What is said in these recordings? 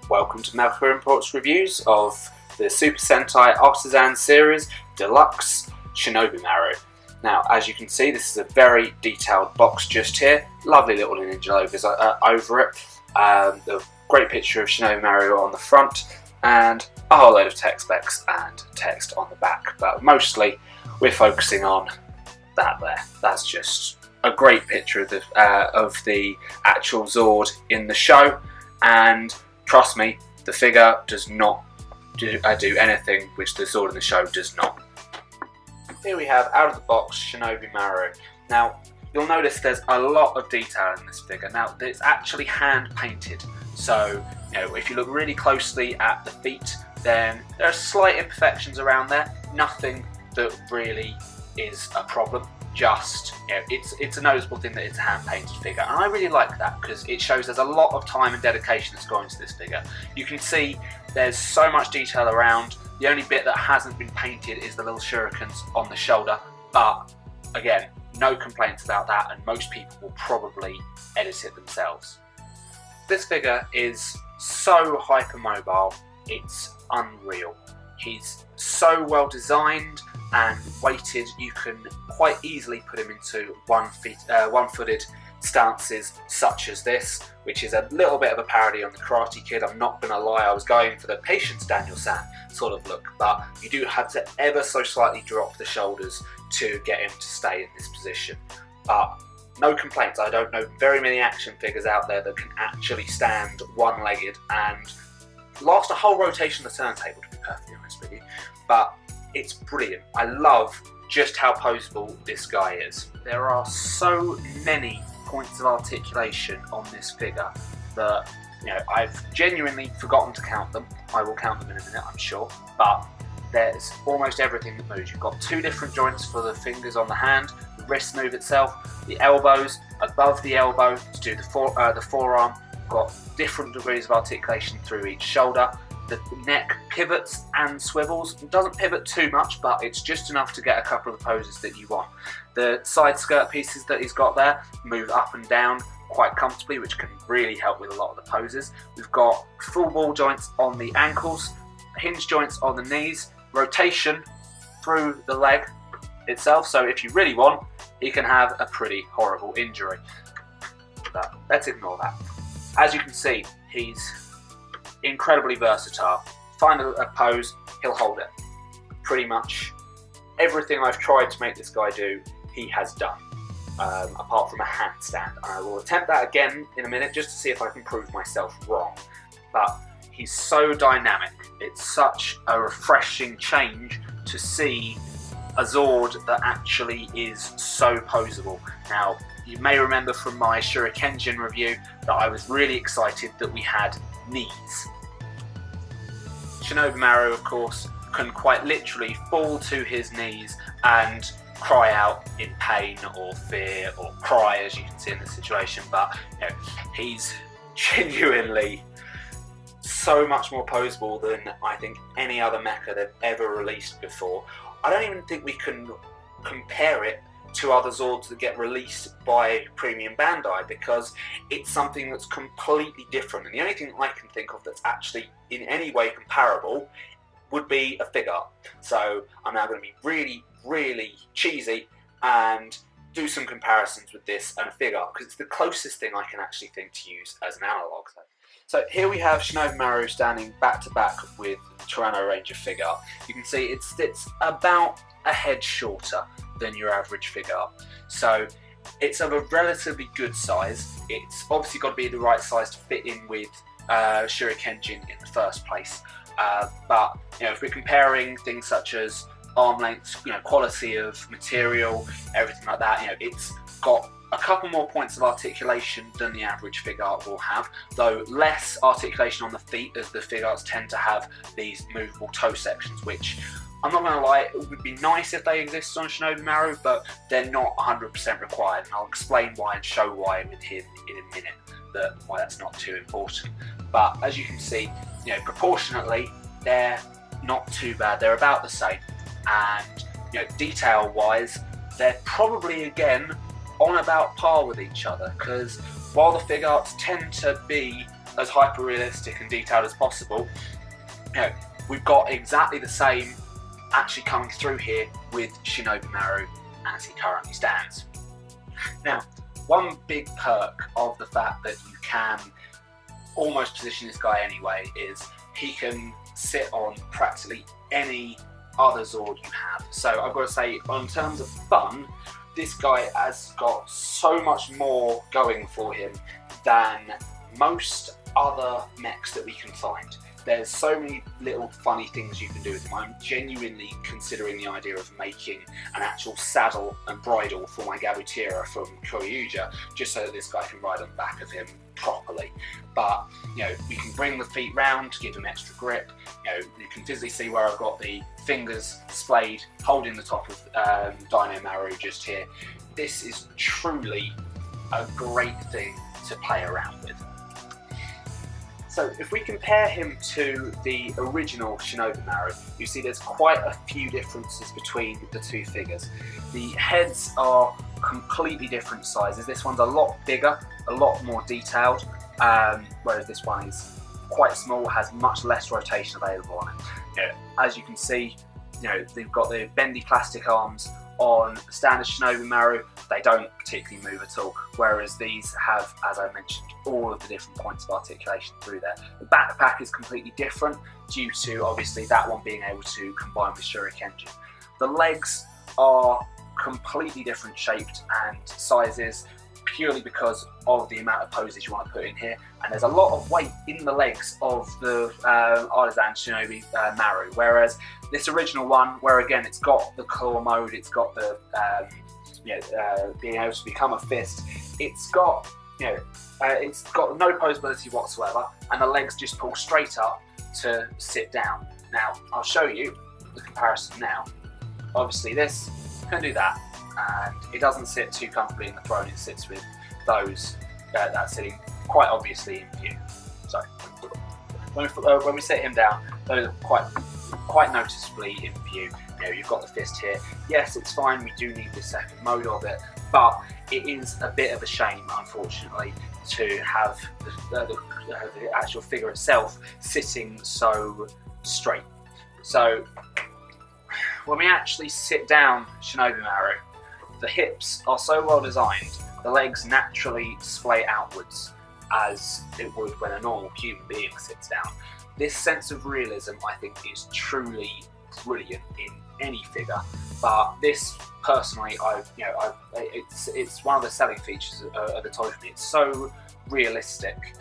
Welcome to Mecha Imports reviews of the Super Sentai Artisan series Deluxe ShinobiMaru. Now, as you can see, this is a very detailed box just here. Lovely little ninja logos over it. A great picture of ShinobiMaru on the front, and a whole load of text specs and text on the back. But mostly, we're focusing on that there. That's just a great picture of the actual Zord in the show, and trust me, the figure does not do anything which the Zord in the show does not. Here we have, out of the box, ShinobiMaru. Now, you'll notice there's a lot of detail in this figure. Now, it's actually hand painted, so if you look really closely at the feet, then there are slight imperfections around there. Nothing that really is a problem. Just, it's a noticeable thing that it's a hand-painted figure, and I really like that because it shows there's a lot of time and dedication that's gone into this figure. You can see there's so much detail around. The only bit that hasn't been painted is the little shurikens on the shoulder, but again, no complaints about that, and most people will probably edit it themselves. This figure is so hypermobile, it's unreal. He's so well designed and weighted, you can quite easily put him into one-footed stances such as this, which is a little bit of a parody on the Karate Kid. I'm not going to lie, I was going for the Patience Daniel-san sort of look, but you do have to ever so slightly drop the shoulders to get him to stay in this position. But no complaints. I don't know very many action figures out there that can actually stand one-legged and last a whole rotation of the turntable, to be perfectly honest with you. But it's brilliant. I love just how poseable this guy is. There are so many points of articulation on this figure that I've genuinely forgotten to count them. I will count them in a minute, I'm sure. But there's almost everything that moves. You've got two different joints for the fingers on the hand, the wrist move itself, the elbows, above the elbow to do the forearm. You've got different degrees of articulation through each shoulder. The neck pivots and swivels. It doesn't pivot too much, but it's just enough to get a couple of the poses that you want. The side skirt pieces that he's got there move up and down quite comfortably, which can really help with a lot of the poses. We've got full ball joints on the ankles, hinge joints on the knees, rotation through the leg itself, so if you really want, he can have a pretty horrible injury. But let's ignore that. As you can see, he's incredibly versatile. Find a pose, he'll hold it. Pretty much everything I've tried to make this guy do, he has done, apart from a handstand. And I will attempt that again in a minute just to see if I can prove myself wrong. But he's so dynamic. It's such a refreshing change to see a Zord that actually is so poseable. Now, you may remember from my Shurikenjin review that I was really excited that we had knees. ShinobiMaru, of course, can quite literally fall to his knees and cry out in pain or fear or cry, as you can see in the situation, but he's genuinely so much more poseable than I think any other mecha they've ever released before. I don't even think we can compare it to other Zords that get released by Premium Bandai, because it's something that's completely different, and the only thing I can think of that's actually in any way comparable would be a figure. So I'm now going to be really, really cheesy and do some comparisons with this and a figure, because it's the closest thing I can actually think to use as an analogue. So here we have ShinobiMaru standing back to back with Tyranno Ranger figure. You can see it sits about a head shorter than your average figure. So it's of a relatively good size. It's obviously got to be the right size to fit in with Shurikenjin in the first place. But if we're comparing things such as arm length, quality of material, everything like that, it's got a couple more points of articulation than the average figure art will have, though less articulation on the feet, as the figure arts tend to have these movable toe sections, which I'm not going to lie, it would be nice if they existed on ShinobiMaru, but they're not 100% required, and I'll explain why and show why with him in a minute, why that's not too important. But as you can see, proportionately, they're not too bad. They're about the same, and detail-wise, they're probably again on about par with each other, because while the fig arts tend to be as hyper realistic and detailed as possible, you know, we've got exactly the same actually coming through here with ShinobiMaru as he currently stands. Now, one big perk of the fact that you can almost position this guy anyway is he can sit on practically any other Zord you have. So I've got to say, in terms of fun, this guy has got so much more going for him than most other mechs that we can find. There's so many little funny things you can do with him. I'm genuinely considering the idea of making an actual saddle and bridle for my Gabutira from Kyoryuja, just so that this guy can ride on the back of him properly. But, you know, we can bring the feet round to give him extra grip. You know, you can physically see where I've got the fingers splayed, holding the top of Dino Maru just here. This is truly a great thing to play around with. So if we compare him to the original ShinobiMaru, you see there's quite a few differences between the two figures. The heads are completely different sizes. This one's a lot bigger, a lot more detailed, whereas this one is quite small, has much less rotation available on it. You know, as you can see, you know, they've got the bendy plastic arms. On the standard ShinobiMaru, they don't particularly move at all, whereas these have, as I mentioned, all of the different points of articulation through there. The backpack is completely different due to, obviously, that one being able to combine with Shurikenjin. The legs are completely different shaped and sizes, purely because of the amount of poses you want to put in here, and there's a lot of weight in the legs of the Artisan ShinobiMaru, whereas this original one, where again it's got the claw mode, it's got the being able to become a fist, it's got it's got no posability whatsoever, and the legs just pull straight up to sit down. Now I'll show you the comparison now. Obviously this can do that, and it doesn't sit too comfortably in the throne. It sits with those that's sitting quite obviously in view. So when we sit him down, those are quite noticeably in view. You know, you've got the fist here. Yes, it's fine. We do need the second mode of it, but it is a bit of a shame, unfortunately, to have the actual figure itself sitting so straight. So when we actually sit down ShinobiMaru, the hips are so well designed, the legs naturally splay outwards as it would when a normal human being sits down. This sense of realism, I think, is truly brilliant in any figure. But this, personally, it's one of the selling features of the toy for me. It's so realistic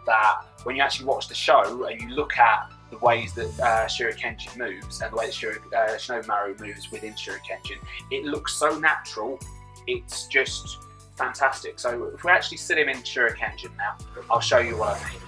that when you actually watch the show and you look at the ways that Shurikenjin moves and the way that ShinobiMaru moves within Shurikenjin, it looks so natural. It's just fantastic. So if we actually sit him in Shurikenjin now, I'll show you what I mean.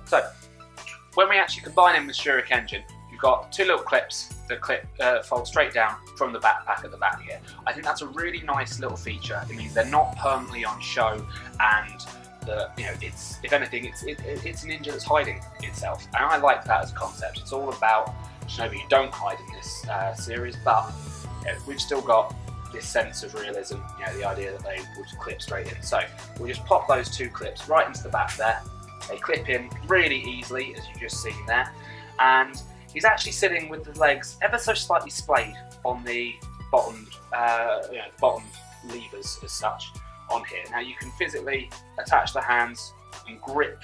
So when we actually combine him with Shurikenjin, you've got two little clips that fold straight down from the backpack at the back here. I think that's a really nice little feature. It means they're not permanently on show, and it's, if anything, it's a ninja that's hiding itself, and I like that as a concept. It's all about Shinobi. You don't hide in this series, but we've still got this sense of realism. You know, the idea that they would clip straight in. So we'll just pop those two clips right into the back there. They clip in really easily, as you've just seen there, and he's actually sitting with the legs ever so slightly splayed on the bottom, bottom levers as such on here. Now you can physically attach the hands and grip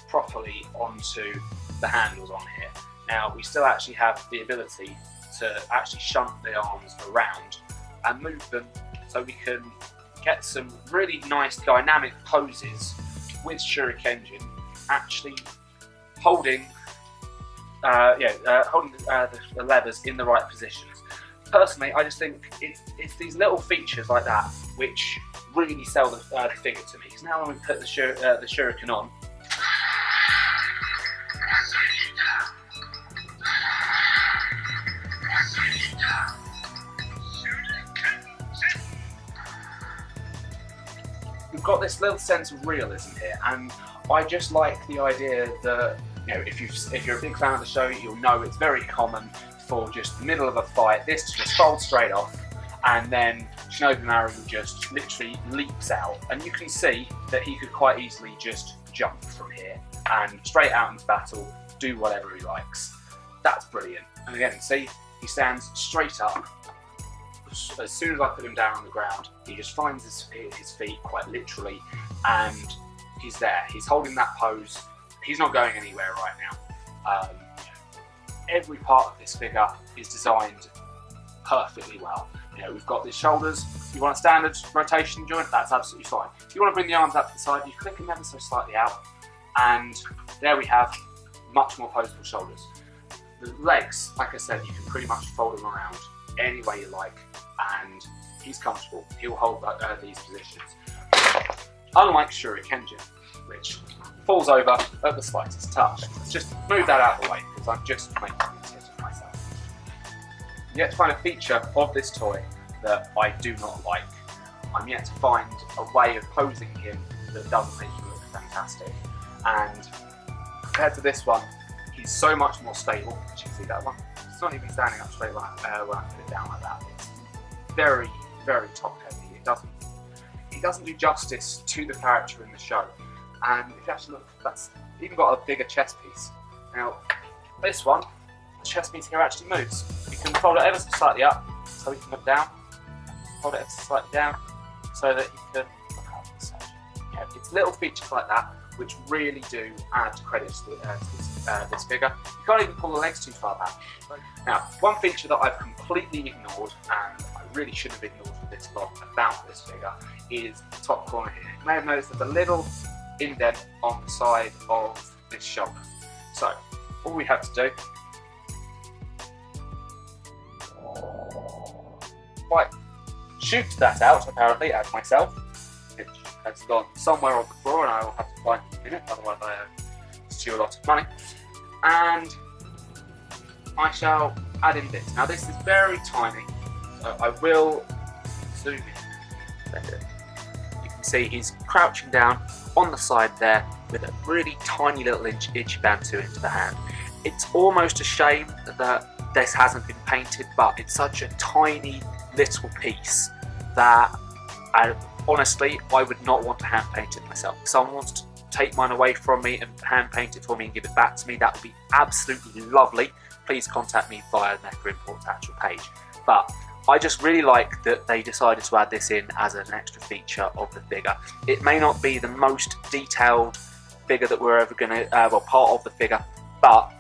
properly onto the handles on here. Now we still actually have the ability to actually shunt the arms around and move them, so we can get some really nice dynamic poses with Shurikenjin actually holding the levers in the right positions. Personally, I just think it's these little features like that which really sell the figure to me. Because now when we put the shuriken on, we've got this little sense of realism here, and I just like the idea that, you know, if you're a big fan of the show, you'll know it's very common for just the middle of a fight, this to just fold straight off, and then ShinobiMaru just literally leaps out, and you can see that he could quite easily just jump from here and straight out into battle, do whatever he likes. That's brilliant. And again, see, he stands straight up. As soon as I put him down on the ground, he just finds his feet quite literally, and he's there. He's holding that pose. He's not going anywhere right now. Every part of this figure is designed perfectly well. We've got the shoulders. You want a standard rotation joint, that's absolutely fine. If you want to bring the arms up to the side, you click them ever so slightly out, and there we have much more posable shoulders. The legs, like I said, you can pretty much fold them around any way you like, and he's comfortable. He'll hold these positions. Unlike Shurikenjin, which falls over at the slightest touch. Let's just move that out of the way, because I'm just making it of myself. Yet to find a feature of this toy that I do not like. I'm yet to find a way of posing him that doesn't make him look fantastic. And compared to this one, he's so much more stable. As you can see that one, it's not even standing up straight when I put it down like that. It's very, very top heavy. It doesn't do justice to the character in the show. And if you actually look, that's even got a bigger chest piece. Now, this one, the chest piece here actually moves. You can fold it ever so slightly up, so you can look down. Fold it ever so slightly down, so that you can look up the side. It's little features like that which really do add credit to this figure. You can't even pull the legs too far back. Now, one feature that I've completely ignored, and I really should have ignored for this long about this figure, is the top corner here. You may have noticed there's a little indent on the side of this shoulder. So, all we have to do, shoot that out apparently as myself. It has gone somewhere on the floor and I will have to find it in a minute, otherwise I steal a lot of money. And I shall add in this. Now this is very tiny, so I will zoom in. You can see he's crouching down on the side there with a really tiny little Ichibantu into the hand. It's almost a shame that this hasn't been painted, but it's such a tiny little piece that honestly I would not want to hand paint it myself. If someone wants to take mine away from me and hand paint it for me and give it back to me, that would be absolutely lovely. Please contact me via the Mecha Imports actual page. But I just really like that they decided to add this in as an extra feature of the figure. It may not be the most detailed figure that we're ever going to, part of the figure, but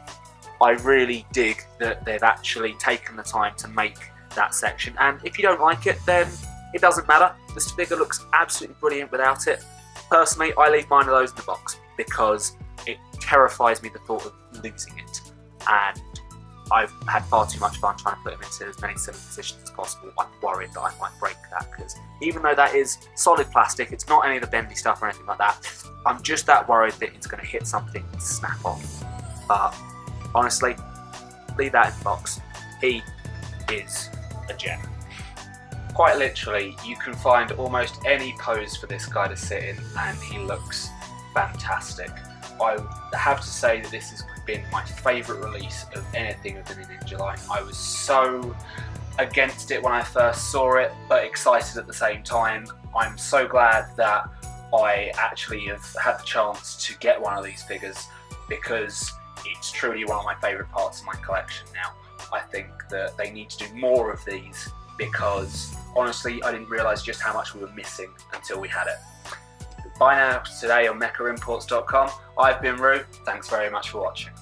I really dig that they've actually taken the time to make that section. And if you don't like it, then it doesn't matter. This figure looks absolutely brilliant without it. Personally, I leave mine of those in the box because it terrifies me the thought of losing it. And I've had far too much fun trying to put him into as many silly positions as possible. I'm worried that I might break that, because even though that is solid plastic, it's not any of the bendy stuff or anything like that. I'm just that worried that it's going to hit something and snap off. But honestly, leave that in the box. He is a gem. Quite literally, you can find almost any pose for this guy to sit in and he looks fantastic. I have to say that this has been my favourite release of anything within the Ninja line. I was so against it when I first saw it, but excited at the same time. I'm so glad that I actually have had the chance to get one of these figures, because it's truly one of my favourite parts of my collection now. I think that they need to do more of these, because honestly I didn't realise just how much we were missing until we had it. Bye now today on mechaimports.com. I've been Rue, thanks very much for watching.